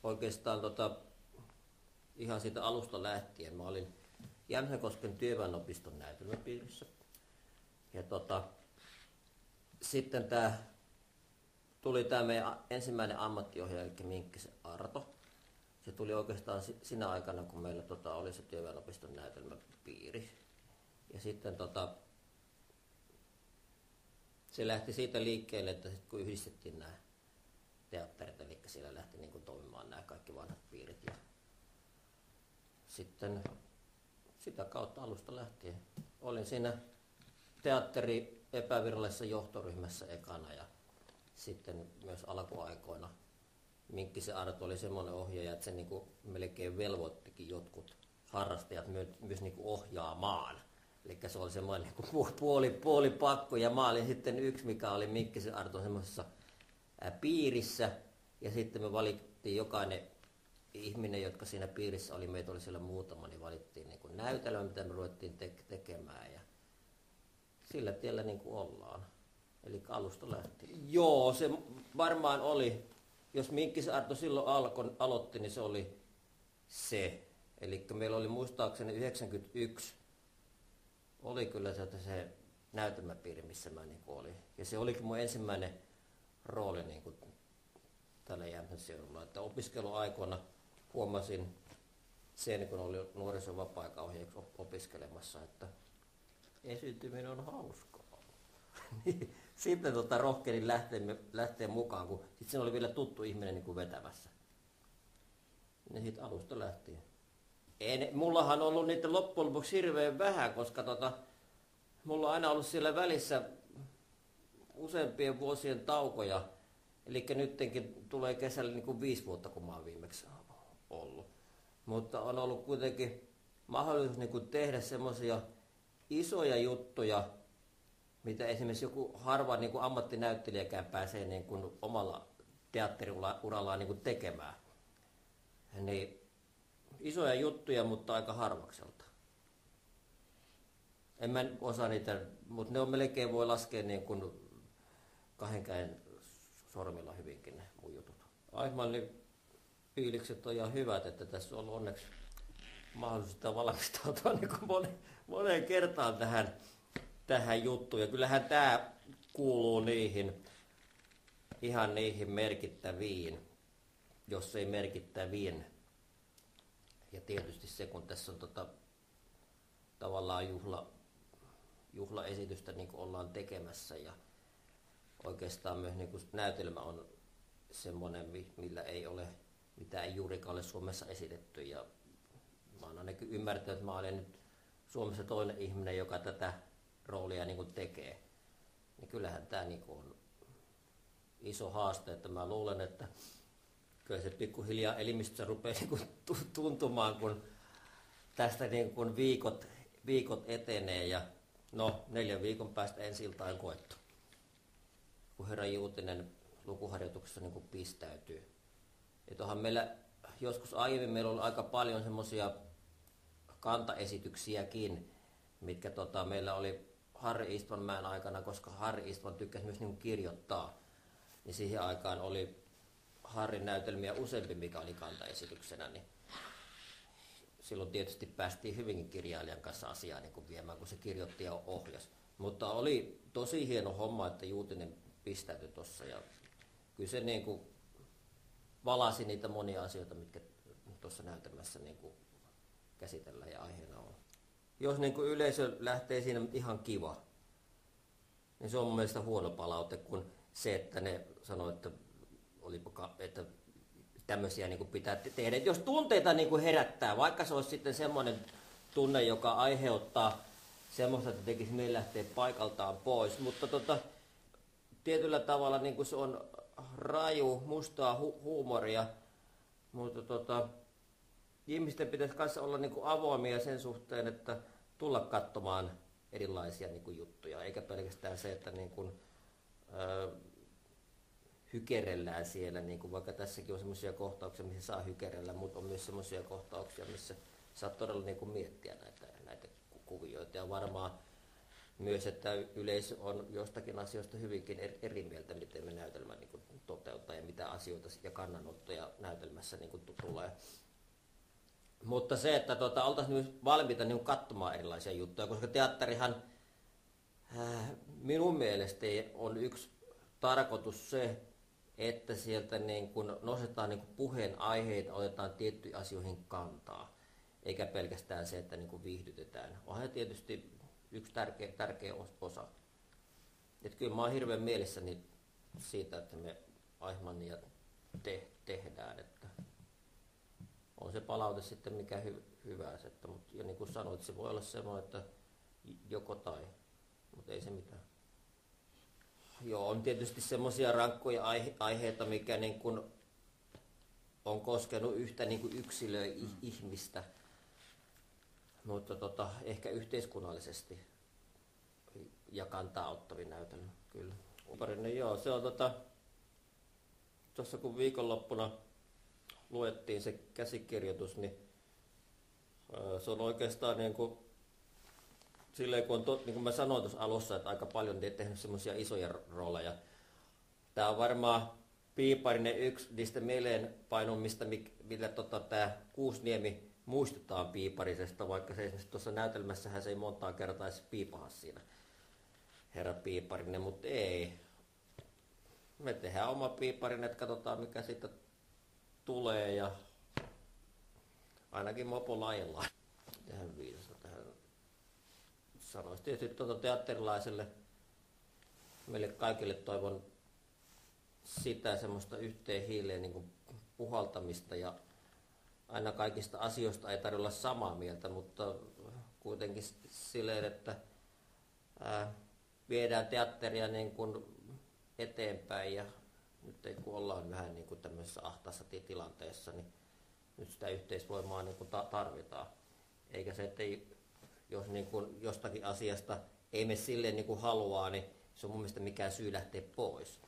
oikeastaan ihan siitä alusta lähtien mä olin Jämsänkosken työväenopiston näytelmäpiirissä. Ja sitten tuli tämä meidän ensimmäinen ammattiohjaaja, eli Minkkisen Arto. Se tuli oikeastaan sinä aikana, kun meillä oli se työväenopiston näytelmäpiiri. Ja sitten se lähti siitä liikkeelle, että sit kun yhdistettiin nämä teatterit, eli siellä lähti niin kuin toimimaan nämä kaikki vanhat piirit. Ja sitten sitä kautta alusta lähtien olin siinä teatteri epävirallisessa johtoryhmässä ekana ja sitten myös alkuaikoina Minkkisen Arto oli semmoinen ohjaaja, että se niin kuin melkein velvoittikin jotkut harrastajat myös niin kuin ohjaamaan. Eli se oli semmoinen niin puoli pakko ja mä olin sitten yksi, mikä oli Minkkisen Arton semmoisessa piirissä. Ja sitten me valittiin jokainen ihminen, jotka siinä piirissä oli, meitä oli siellä muutama, niin valittiin niin kuin näytelmä, mitä me ruvettiin tekemään. Ja sillä tiellä niin kuin ollaan. Eli alusta lähtien. Joo, se varmaan oli, jos Minkkisen Arto silloin aloitti, niin se oli se. Eli meillä oli muistaakseni 91, oli kyllä se näytelmäpiiri, missä mä niin olin. Ja se olikin mun ensimmäinen rooli niin kuin tällä Jämsän seudulla. Että opiskeluaikoina huomasin sen, kun olin nuorison vapaa-aikaohjaajaksi opiskelemassa, että esiintyminen on hauskaa. Sitten rohkenin lähteä mukaan, kun sitten siinä oli vielä tuttu ihminen niin kuin vetämässä. Ja siitä alusta lähtien. Mullahan on ollut niitä loppujen lopuksi hirveän vähän, koska mulla on aina ollut siellä välissä useampien vuosien taukoja. Eli nytkin tulee kesällä niin kuin 5 vuotta, kun mä oon viimeksi ollut. Mutta on ollut kuitenkin mahdollisuus niin kuin tehdä semmoisia isoja juttuja, mitä esimerkiksi joku harva niin kuin ammattinäyttelijäkään pääsee niin kuin omalla teatteriurallaan niin kuin tekemään. Niin isoja juttuja, mutta aika harvakselta. En mä osaa niitä, mutta ne on melkein voi laskea niin kuin 2 käden sormilla hyvinkin ne mun jutut. Aichmannin fiilikset on ihan hyvät, että tässä on ollut onneksi mahdollisuus valmistautua niin kuin moneen kertaan tähän juttuun. Ja kyllähän tämä kuuluu ihan niihin merkittäviin, jos ei merkittäviin. Ja tietysti se, kun tässä on tavallaan juhlaesitystä niin kuin ollaan tekemässä ja oikeastaan myös niin kuin näytelmä on semmoinen, mitä ei juurikaan ole Suomessa esitetty. Ja mä oon ainakin ymmärtänyt, että mä olen nyt Suomessa toinen ihminen, joka tätä roolia niin kuin tekee. Niin kyllähän tämä niin kuin on iso haaste, että mä luulen, että kyllä se pikkuhiljaa elimistössä rupeaa niin kuin tuntumaan, kun tästä niin kuin viikot etenee ja 4 viikon päästä ensi iltaan on koettu. Kun herra Juutinen lukuharjoituksessa niin kuin pistäytyy. Et onhan meillä joskus aiemmin meillä on aika paljon semmoisia kantaesityksiäkin, mitkä meillä oli Harri Istvanmäen aikana, koska Harri Istvan tykkäsi myös niin kuin kirjoittaa. Niin siihen aikaan oli Harrin näytelmiä useampi, mikä oli kantaesityksenä. Niin silloin tietysti päästiin hyvinkin kirjailijan kanssa asiaa niin kuin viemään, kun se kirjoitti ja ohjasi. Mutta oli tosi hieno homma, että Juutinen pistäytyi tuossa ja kyllä se niin kuin valasi niitä monia asioita, mitkä tuossa näytelmässä niin kuin käsitellään ja aiheena on. Jos niin kuin yleisö lähtee siinä ihan kiva, niin se on mun mielestä huono palaute, kun se, että ne sanoo, että tämmöisiä niin kuin pitää tehdä. Jos tunteita niin kuin herättää, vaikka se olisi sitten semmoinen tunne, joka aiheuttaa semmoista, että tekisi meidän lähteä paikaltaan pois, mutta tietyllä tavalla niin kuin se on raju, mustaa huumoria, mutta ihmisten pitäisi kanssa olla niin kuin avoimia sen suhteen, että tulla katsomaan erilaisia niin kuin juttuja, eikä pelkästään se, että niin kuin, hykerellään siellä, niin kuin vaikka tässäkin on semmoisia kohtauksia, missä saa hykerellä, mutta on myös semmoisia kohtauksia, missä saat todella niin kuin miettiä näitä kuvioita. Ja varmaan myös, että yleisö on jostakin asioista hyvinkin eri mieltä, miten me näytelmä niin kuin toteuttaa ja mitä asioita ja kannanottoja näytelmässä niin kuin tulee. Mutta se, että oltaisiin myös valmiita niin katsomaan erilaisia juttuja, koska teatterihan minun mielestäni on yksi tarkoitus se, että sieltä niin kun nostetaan niin kun puheen aiheita, otetaan tiettyihin asioihin kantaa, eikä pelkästään se, että niin kun viihdytetään. Onhan tietysti yksi tärkeä osa. Et kyllä mä oon hirveän mielessäni siitä, että me Eichmannia tehdään. Että on se palaute sitten mikä hyvää. Ja niin kuin sanoit, se voi olla semmoinen, että joko tai, mutta ei se mitään. Joo, on tietysti semmoisia rankkoja aiheita, mikä niin kuin on koskenut yhtä niin kuin yksilöä ihmistä, mutta ehkä yhteiskunnallisesti ja kantaa ottavin näytelmä, kyllä. Joo, se on tuossa kun viikonloppuna luettiin se käsikirjoitus, niin se on oikeastaan niin kuin silleen, kun niin kuin mä sanoin tuossa alussa, että aika paljon tehnyt semmoisia isoja rooleja. Tää on varmaan Piiparinen yksi niistä mieleenpainumista, millä tämä Kuusniemi muistetaan Piiparisesta, vaikka se esimerkiksi tuossa näytelmässähän se ei montaa kertaa edes piipaha siinä, herra Piiparinen, mutta ei. Me tehdään oma Piiparinen, että katsotaan mikä siitä tulee ja ainakin mopo laajellaan. Tähän viisasta tähän sanoisi. Tietysti teatterilaiselle, meille kaikille toivon sitä semmoista yhteen hiileen niin kuin puhaltamista ja aina kaikista asioista ei tarvitse olla samaa mieltä, mutta kuitenkin silleen, että viedään teatteria niin kuin eteenpäin ja nyt kun ollaan vähän niin kuin tämmöisessä ahtaassa tilanteessa, niin nyt sitä yhteisvoimaa niin kuin tarvitaan. Eikä se, että jos niin kuin jostakin asiasta ei mene silleen niin kuin haluaa, niin se on mun mielestä mikään syy lähteä pois.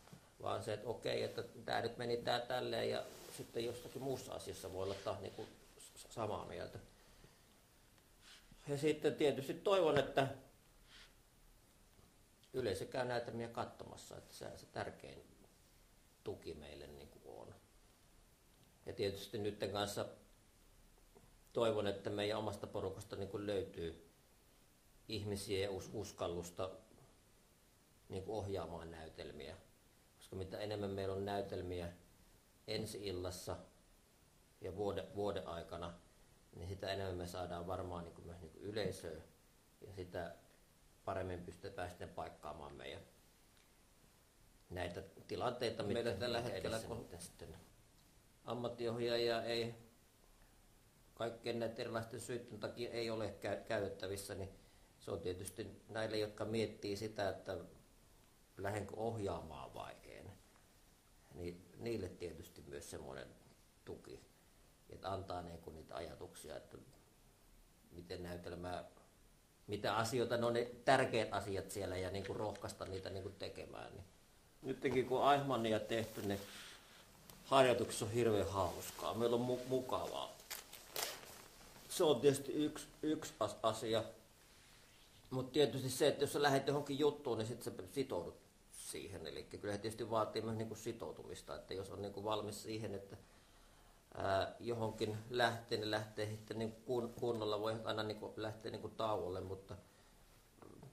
Vaan se, että okei, että tämä nyt meni tälleen ja sitten jostakin muussa asiassa voi olla taas niin kuin samaa mieltä. Ja sitten tietysti toivon, että yleisö käy näytelmiä katsomassa, että se tärkein tuki meille niin kuin on. Ja tietysti nytten kanssa toivon, että meidän omasta porukasta niin kuin löytyy ihmisiä ja uskallusta niin kuin ohjaamaan näytelmiä. Koska mitä enemmän meillä on näytelmiä ensi-illassa ja vuoden aikana, niin sitä enemmän me saadaan varmaan niin kuin myös niin kuin yleisöä ja sitä paremmin pystytään sitten paikkaamaan meidän näitä tilanteita, mitä tällä hetkellä sitten ammattiohjaajia ei kaikkien näiden erilaisten syiden takia ei ole käytettävissä, niin se on tietysti näille, jotka miettii sitä, että lähdenkö ohjaamaan vai en, niin niille tietysti myös semmoinen tuki, että antaa niinku niitä ajatuksia, että miten näytelmää, mitä asioita, ne on ne tärkeät asiat siellä ja niinku rohkaista niitä niinku tekemään. Niin. Nytkin kun Eichmannia tehty, niin harjoituksessa on hirveän hauskaa, meillä on mukavaa. Se on tietysti yksi asia, mutta tietysti se, että jos sä lähdet johonkin juttuun, niin sitten sä sitoudut siihen. Eli kyllä se tietysti vaatii myös niinku sitoutumista, että jos on niinku valmis siihen, että johonkin lähtee, niin lähtee sitten niinku kunnolla, voi aina niinku lähteä niinku tauolle, mutta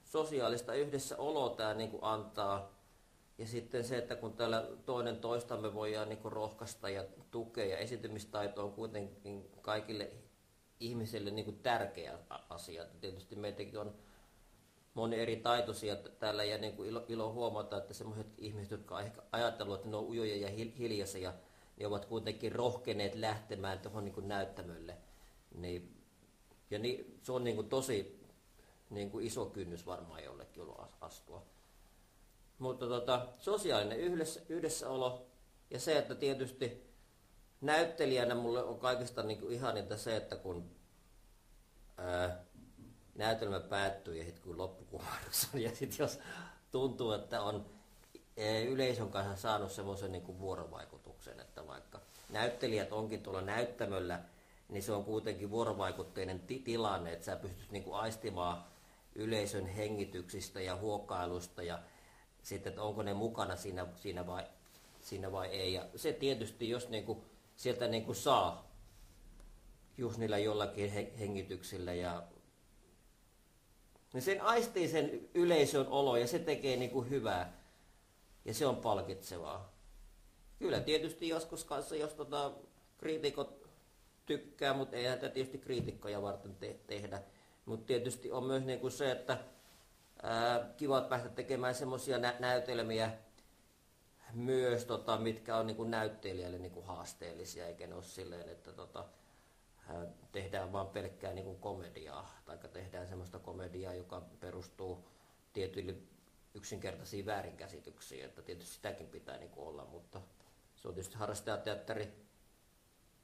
sosiaalista yhdessäoloa tämä niinku antaa. Ja sitten se, että kun täällä toinen toistamme voidaan niinku rohkaista ja tukea, ja esiintymistaito on kuitenkin kaikille ihmisille niinku tärkeä asia. Tietysti meitäkin on moni eri taitoisia täällä ja niinku ilo huomata, että sellaiset ihmiset, jotka ehkä ajatellut, että ne on ujoja ja hiljaisia, niin ovat kuitenkin rohkeneet lähtemään tuohon niinku näyttämölle. Se on niinku tosi niinku iso kynnys varmaan jollekin ollut astua. Mutta sosiaalinen yhdessäolo ja se, että tietysti näyttelijänä mulle on kaikista niinku ihaninta se, että kun näytelmä päättyy ja sitten kun loppukuvaus on ja sitten jos tuntuu, että on yleisön kanssa saanut semmoisen niinku vuorovaikutuksen, että vaikka näyttelijät onkin tuolla näyttämöllä, niin se on kuitenkin vuorovaikutteinen tilanne, että sä pystyt niinku aistimaan yleisön hengityksistä ja huokailusta ja sitten, että onko ne mukana siinä vai ei. Ja se tietysti, jos niinku, sieltä niinku saa just niillä jollakin hengityksillä ja niin sen aistii sen yleisön olo ja se tekee niinku hyvää ja se on palkitsevaa. Kyllä tietysti joskus kanssa, jos kriitikot tykkää, mutta ei tätä tietysti kriitikkoja varten tehdä. Mutta tietysti on myös niinku se, että kiva päästä tekemään semmoisia näytelmiä myös, mitkä on niinku näyttelijälle niinku haasteellisia, eikä ne ole silleen, että tehdään vaan pelkkää niinku komediaa, tai tehdään semmoista komediaa, joka perustuu tietyille yksinkertaisiin väärinkäsityksiin, että tietysti sitäkin pitää niinku olla, mutta se on tietysti harrastajateatteri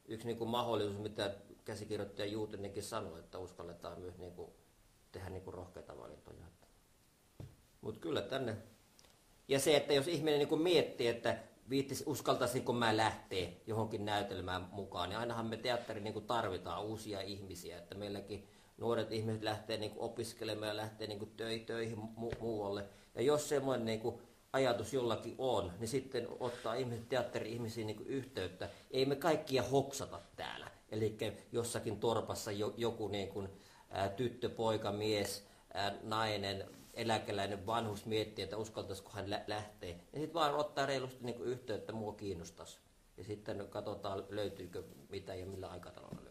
yksi niinku mahdollisuus, mitä käsikirjoittaja Juutinenkin sanoi, että uskalletaan myös niinku tehdä niinku rohkeita valintoja. Mutta kyllä tänne. Ja se, että jos ihminen niinku miettii, että uskaltaisinko mä lähteä johonkin näytelmään mukaan, niin ainahan me teatteri niinku tarvitaan uusia ihmisiä, että meilläkin nuoret ihmiset lähtee niinku opiskelemaan ja lähtee niinku töihin muualle. Ja jos semmoinen niinku ajatus jollakin on, niin sitten ottaa ihmiset, teatteri-ihmisiin niinku yhteyttä. Ei me kaikkia hoksata täällä. Eli jossakin torpassa joku niinku, tyttö, poika, mies, nainen, eläkeläinen vanhus miettii, että uskaltaisiko hän lähteä. Ja sitten vaan ottaa reilusti niinku yhteyttä, mua kiinnostaisi. Ja sitten katsotaan, löytyykö mitä ja millä aikataululla.